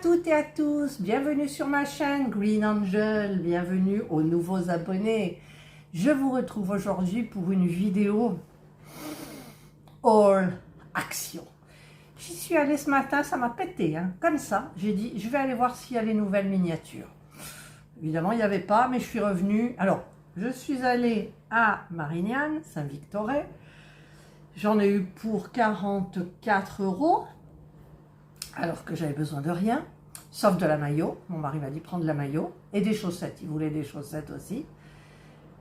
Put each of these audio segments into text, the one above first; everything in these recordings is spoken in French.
toutes et à tous, bienvenue sur ma chaîne Green Angel, bienvenue aux nouveaux abonnés. Je vous retrouve aujourd'hui pour une vidéo all action. J'y suis allée ce matin, ça m'a pété, hein, comme ça. J'ai dit, je vais aller voir s'il y a les nouvelles miniatures. Évidemment, il n'y avait pas, mais je suis revenue. Alors, je suis allée à Marignane, Saint-Victoret. J'en ai eu pour 44 €. Alors que j'avais besoin de rien, sauf de la maillot. Mon mari m'a dit prendre la maillot et des chaussettes. Il voulait des chaussettes aussi.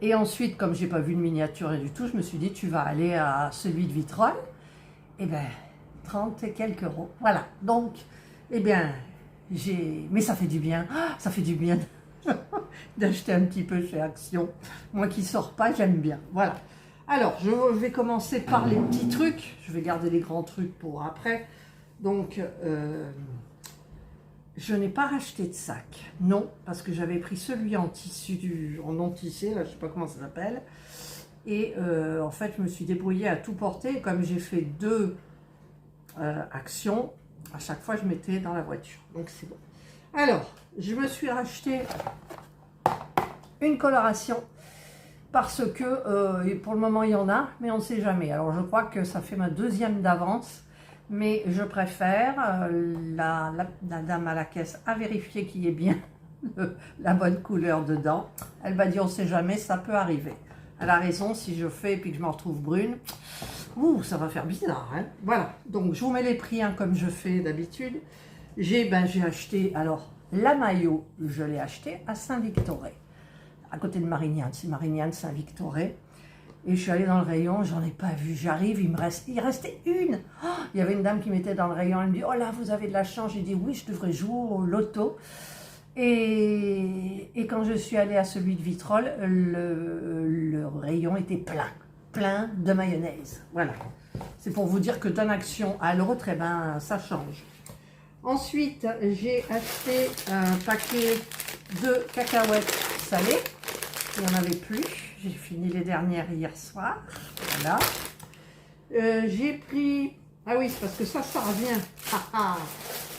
Et ensuite, comme j'ai pas vu de miniature et du tout, je me suis dit tu vas aller à celui de Vitrolles. Eh bien, 30 et quelques euros. Voilà. Donc, eh bien, mais ça fait du bien. Ça fait du bien d'acheter un petit peu chez Action. Moi qui sors pas, j'aime bien. Voilà. Alors, je vais commencer par les petits trucs. Je vais garder les grands trucs pour après. Donc, je n'ai pas racheté de sac, non, parce que j'avais pris celui en tissu, en non-tissé, là, je ne sais pas comment ça s'appelle. Et en fait, je me suis débrouillée à tout porter. Et comme j'ai fait 2 actions, à chaque fois, je mettais dans la voiture. Donc, c'est bon. Alors, je me suis racheté une coloration parce que pour le moment, il y en a, mais on ne sait jamais. Alors, je crois que ça fait ma 2e d'avance. Mais je préfère, la dame à la caisse a vérifié qu'il y ait bien la bonne couleur dedans. Elle m'a dit, on ne sait jamais, ça peut arriver. Elle a raison, si je fais et puis que je me retrouve brune, ça va faire bizarre. Hein, voilà, donc je vous mets les prix hein, comme je fais d'habitude. J'ai acheté, alors la maillot, je l'ai acheté à Saint-Victoret, à côté de Marignane, c'est Marignane, Saint-Victoret. Et je suis allée dans le rayon, j'en ai pas vu, j'arrive, il restait une. Oh, il y avait une dame qui m'était dans le rayon, elle me dit, oh là, vous avez de la chance. J'ai dit, oui, je devrais jouer au loto. Et quand je suis allée à celui de Vitrolles, le rayon était plein de mayonnaise. Voilà, c'est pour vous dire que d'une action à l'autre, eh ben, ça change. Ensuite, j'ai acheté un paquet de cacahuètes salées, il n'y en avait plus. J'ai fini les dernières hier soir. Voilà. J'ai pris... Ah oui, c'est parce que ça revient.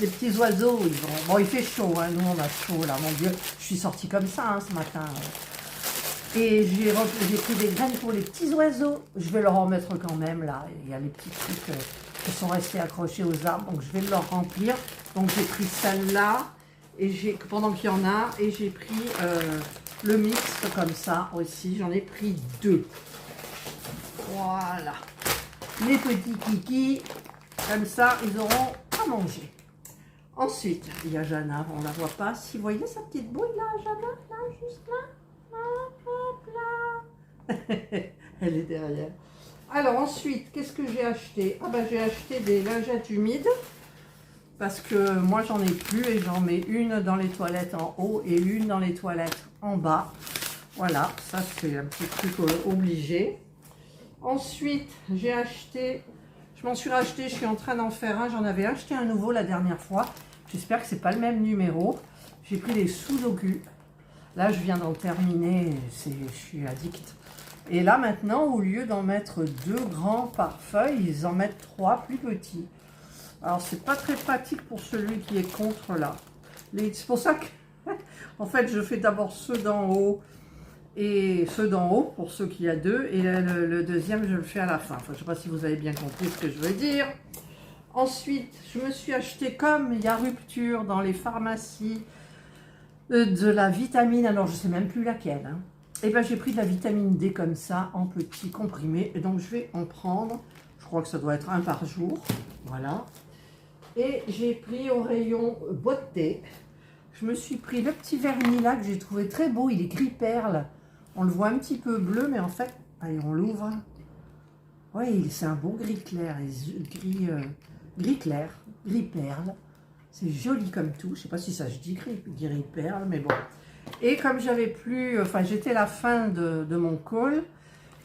Les petits oiseaux, ils vont... Bon, il fait chaud, hein. Nous, on a chaud, là, mon Dieu. Je suis sortie comme ça, hein, ce matin. Et j'ai pris des graines pour les petits oiseaux. Je vais leur en mettre quand même, là. Il y a les petits trucs qui sont restés accrochés aux arbres, donc je vais leur remplir. Donc, j'ai pris celle-là, et pendant qu'il y en a, et j'ai pris... le mix comme ça aussi, j'en ai pris 2. Voilà. Les petits kikis, comme ça, ils auront à manger. Ensuite, il y a Jana, on ne la voit pas. Si vous voyez sa petite boule là, Jana, là, juste là. Hop là. Elle est derrière. Alors ensuite, qu'est-ce que j'ai acheté? Ah ben j'ai acheté des lingettes humides. Parce que moi j'en ai plus et j'en mets une dans les toilettes en haut et une dans les toilettes en bas. Voilà, ça c'est un petit truc obligé. Ensuite, j'ai acheté, je m'en suis racheté, je suis en train d'en faire un. J'en avais acheté un nouveau la dernière fois. J'espère que c'est pas le même numéro. J'ai pris les Sudoku. Là, je viens d'en terminer, je suis addict. Et là maintenant, au lieu d'en mettre 2 grands par feuille, ils en mettent 3 plus petits. Alors, c'est pas très pratique pour celui qui est contre là. C'est pour ça que, en fait, je fais d'abord ceux d'en haut et ceux d'en haut, pour ceux qui a 2. Et le deuxième, je le fais à la fin. Enfin, je ne sais pas si vous avez bien compris ce que je veux dire. Ensuite, je me suis acheté, comme il y a rupture dans les pharmacies, de la vitamine. Alors, je ne sais même plus laquelle. Hein. Et bien, j'ai pris de la vitamine D comme ça, en petits comprimés. Et donc, je vais en prendre. Je crois que ça doit être 1 par jour. Voilà. Et j'ai pris au rayon beauté, je me suis pris le petit vernis là que j'ai trouvé très beau, il est gris perle. On le voit un petit peu bleu, mais en fait, allez, on l'ouvre. Oui, c'est un beau gris clair, gris clair, gris perle. C'est joli comme tout, je ne sais pas si ça se dit gris perle, mais bon. Et comme j'avais plus, enfin j'étais à la fin de mon call,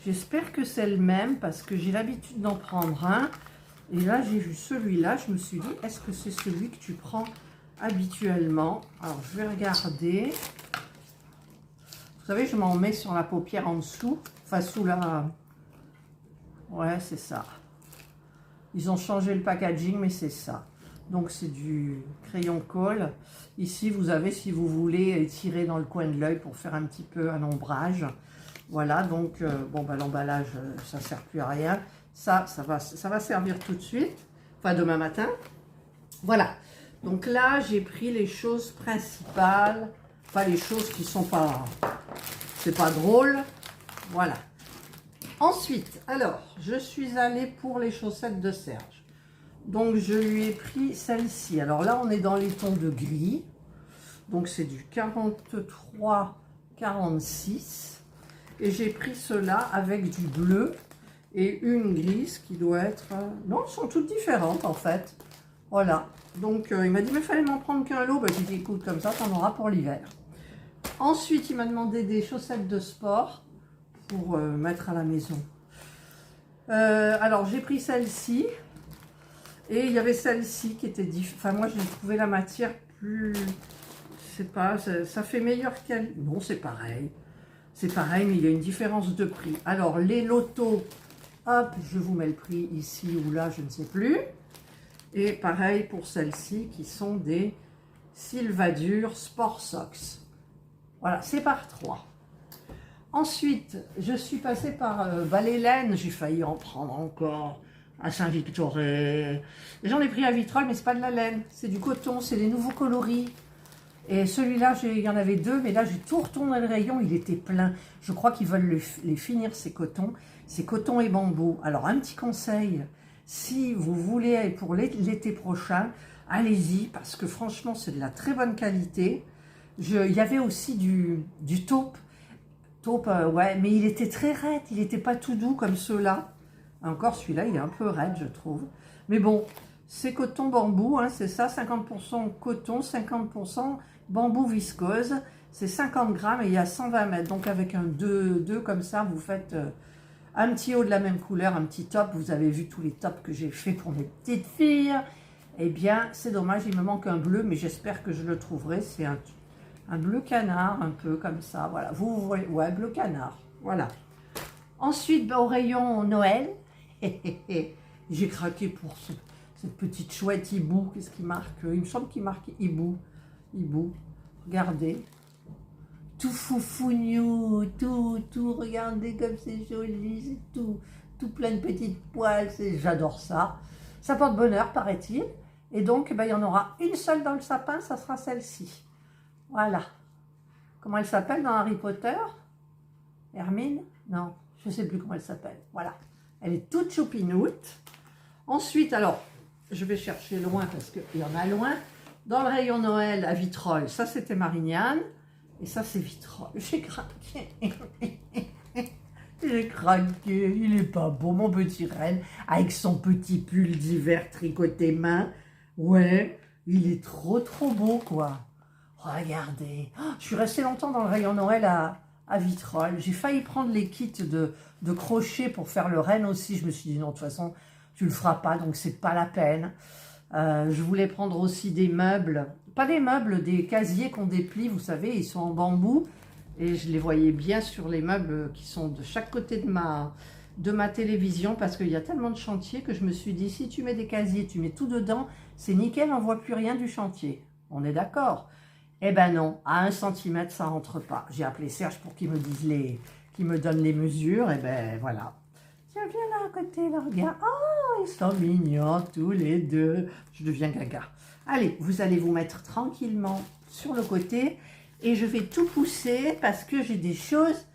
j'espère que c'est le même parce que j'ai l'habitude d'en prendre un. Et là, j'ai vu celui-là, je me suis dit, est-ce que c'est celui que tu prends habituellement? Alors, je vais regarder. Vous savez, je m'en mets sur la paupière en dessous, enfin sous la... Ouais, c'est ça. Ils ont changé le packaging, mais c'est ça. Donc c'est du crayon colle. Ici vous avez, si vous voulez, tirer dans le coin de l'œil pour faire un petit peu un ombrage. Voilà, donc bon bah l'emballage ça sert plus à rien. Ça va servir tout de suite, enfin demain matin. Voilà, donc là j'ai pris les choses principales, pas les choses qui sont pas, c'est pas drôle. Voilà. Ensuite, alors je suis allée pour les chaussettes de Serge. Donc je lui ai pris celle-ci. Alors là on est dans les tons de gris. Donc c'est du 43-46. Et j'ai pris cela avec du bleu et une grise qui doit être... Non, elles sont toutes différentes en fait. Voilà. Donc il m'a dit, mais il fallait m'en prendre qu'un lot. Ben, j'ai dit, écoute, comme ça, t'en auras pour l'hiver. Ensuite, il m'a demandé des chaussettes de sport pour mettre à la maison. Alors, j'ai pris celle-ci. Et il y avait celle-ci qui était différente. Enfin, moi, j'ai trouvé la matière plus... Je sais pas, ça fait meilleur qu'elle... Non, c'est pareil. C'est pareil, mais il y a une différence de prix. Alors, les lotos, hop, je vous mets le prix ici ou là, je ne sais plus. Et pareil pour celles-ci, qui sont des Sylvadur Sport Socks. Voilà, c'est par 3. Ensuite, je suis passée par Val-Hélène. J'ai failli en prendre encore à Saint-Victoré. J'en ai pris à Vitrolles, mais c'est pas de la laine. C'est du coton, c'est des nouveaux coloris. Et celui-là, il y en avait 2, mais là, j'ai tout retourné le rayon, il était plein. Je crois qu'ils veulent les finir, ces cotons. C'est coton et bambou. Alors, un petit conseil, si vous voulez pour l'été prochain, allez-y, parce que franchement, c'est de la très bonne qualité. Il y avait aussi du taupe. Taupe, ouais, mais il était très raide, il n'était pas tout doux comme ceux-là. Encore, celui-là, il est un peu raide, je trouve. Mais bon, c'est coton bambou, hein, c'est ça, 50% coton, 50% bambou viscose, c'est 50 grammes et il y a 120 mètres. Donc avec un 2 comme ça, vous faites un petit haut de la même couleur, un petit top. Vous avez vu tous les tops que j'ai fait pour mes petites filles. Eh bien, c'est dommage, il me manque un bleu, mais j'espère que je le trouverai. C'est un bleu canard, un peu comme ça. Voilà, vous voyez, ouais, bleu canard. Voilà. Ensuite, au rayon Noël, j'ai craqué pour cette petite chouette hibou. Qu'est-ce qui marque? Il me semble qu'il marque hibou. Hibou, regardez, tout foufougnou, tout, regardez comme c'est joli, c'est tout plein de petites poils, j'adore ça. Ça porte bonheur, paraît-il. Et donc, ben, il y en aura une seule dans le sapin, ça sera celle-ci. Voilà. Comment elle s'appelle dans Harry Potter? Hermine? Non, je ne sais plus comment elle s'appelle. Voilà. Elle est toute choupinoute. Ensuite, alors, je vais chercher loin parce qu'il y en a loin. Dans le rayon Noël à Vitrolles, ça c'était Marignane. Et ça c'est Vitrolles. J'ai craqué. J'ai craqué. Il est pas beau, mon petit renne. Avec son petit pull d'hiver tricoté main. Ouais, il est trop beau quoi. Regardez. Oh, je suis restée longtemps dans le rayon Noël à Vitrolles. J'ai failli prendre les kits de crochet pour faire le renne aussi. Je me suis dit non, de toute façon, tu le feras pas, donc c'est pas la peine. Je voulais prendre aussi des meubles, pas des meubles, des casiers qu'on déplie, vous savez, ils sont en bambou et je les voyais bien sur les meubles qui sont de chaque côté de ma télévision parce qu'il y a tellement de chantiers que je me suis dit, si tu mets des casiers, tu mets tout dedans, c'est nickel, on voit plus rien du chantier. On est d'accord? Eh ben non, à 1 cm, ça rentre pas. J'ai appelé Serge pour qu'il me dise qu'il me donne les mesures, et ben voilà. Tiens, viens là à côté, là, regarde. Oh, ils sont mignons tous les deux. Je deviens gaga. Allez, vous allez vous mettre tranquillement sur le côté et je vais tout pousser parce que j'ai des choses,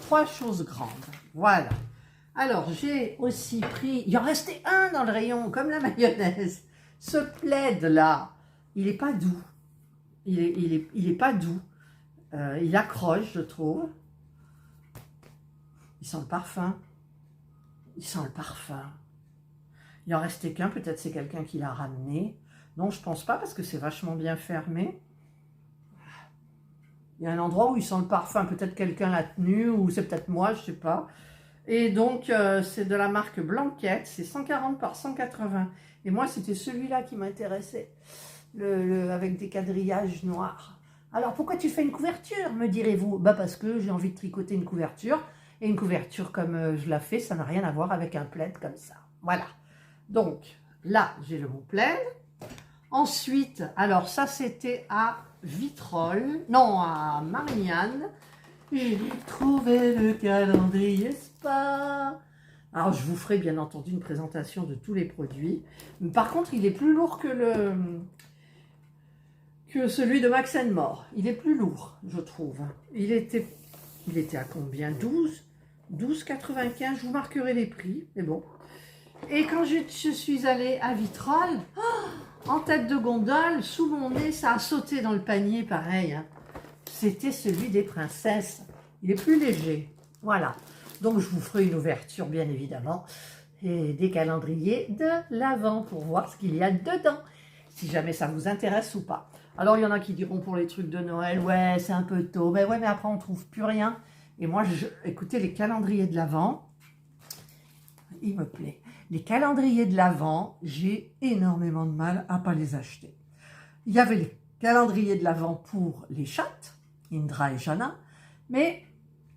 3 choses grandes. Voilà. Alors, j'ai aussi pris... Il en restait un dans le rayon, comme la mayonnaise. Ce plaid-là, il n'est pas doux. Il est pas doux. Il accroche, je trouve. Il sent le parfum. Il sent le parfum. Il en restait qu'un, peut-être c'est quelqu'un qui l'a ramené. Non, je pense pas parce que c'est vachement bien fermé. Il y a un endroit où il sent le parfum, peut-être quelqu'un l'a tenu ou c'est peut-être moi, je sais pas. Et donc c'est de la marque Blanquette, c'est 140 par 180. Et moi c'était celui-là qui m'intéressait, avec des quadrillages noirs. Alors pourquoi tu fais une couverture, me direz-vous? Bah parce que j'ai envie de tricoter une couverture. Et une couverture comme je la fais, ça n'a rien à voir avec un plaid comme ça. Voilà. Donc, là, j'ai le mot plaid. Ensuite, alors ça, c'était à Vitrolles, non, à Marignane. J'ai trouvé le calendrier spa. Alors, je vous ferai bien entendu une présentation de tous les produits. Par contre, il est plus lourd que celui de Max More. Il est plus lourd, je trouve. Il était à combien? 12,95. Je vous marquerai les prix, mais bon. Et quand je suis allée à Vitrolles, en tête de gondole, sous mon nez, ça a sauté dans le panier, pareil. Hein. C'était celui des princesses. Il est plus léger. Voilà. Donc, je vous ferai une ouverture, bien évidemment, et des calendriers de l'Avent pour voir ce qu'il y a dedans, si jamais ça vous intéresse ou pas. Alors, il y en a qui diront pour les trucs de Noël, ouais, c'est un peu tôt. Mais ouais, mais après, on ne trouve plus rien. Et moi, écoutez, les calendriers de l'Avent, il me plaît. Les calendriers de l'Avent, j'ai énormément de mal à ne pas les acheter. Il y avait les calendriers de l'Avent pour les chattes, Indra et Jana, mais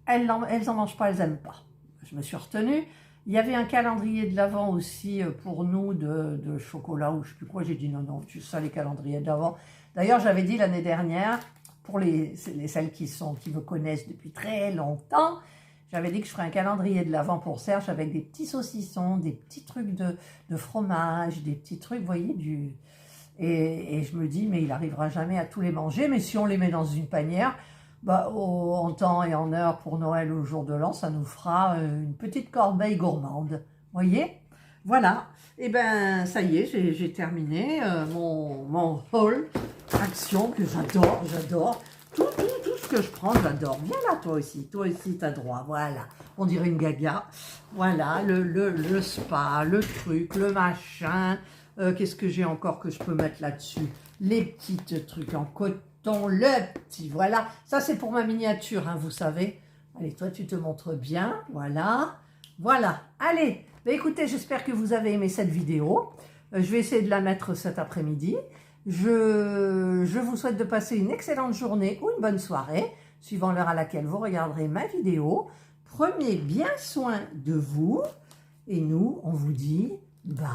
elles n'en mangent pas, elles n'aiment pas. Je me suis retenue. Il y avait un calendrier de l'Avent aussi pour nous de chocolat ou je ne sais plus quoi. J'ai dit non, non, tu sais les calendriers de l'Avent. D'ailleurs, j'avais dit l'année dernière, pour celles qui me connaissent depuis très longtemps, j'avais dit que je ferais un calendrier de l'Avent pour Serge avec des petits saucissons, des petits trucs de fromage, des petits trucs, vous voyez, et je me dis, mais il n'arrivera jamais à tous les manger, mais si on les met dans une panière, bah, en temps et en heure pour Noël ou le jour de l'an, ça nous fera une petite corbeille gourmande. Voyez? Voilà. Et ben ça y est, j'ai terminé mon haul action que j'adore. Tout ce que je prends, j'adore. Viens là, toi aussi, t'as droit. Voilà. On dirait une gaga. Voilà, le spa, le truc, le machin. Qu'est-ce que j'ai encore que je peux mettre là-dessus? Les petits trucs en coton, le petit, voilà. Ça, c'est pour ma miniature, hein, vous savez. Allez, toi, tu te montres bien. Voilà. Voilà. Allez. Bah, écoutez, j'espère que vous avez aimé cette vidéo. Je vais essayer de la mettre cet après-midi. Je vous souhaite de passer une excellente journée ou une bonne soirée, suivant l'heure à laquelle vous regarderez ma vidéo. Prenez bien soin de vous. Et nous, on vous dit bye.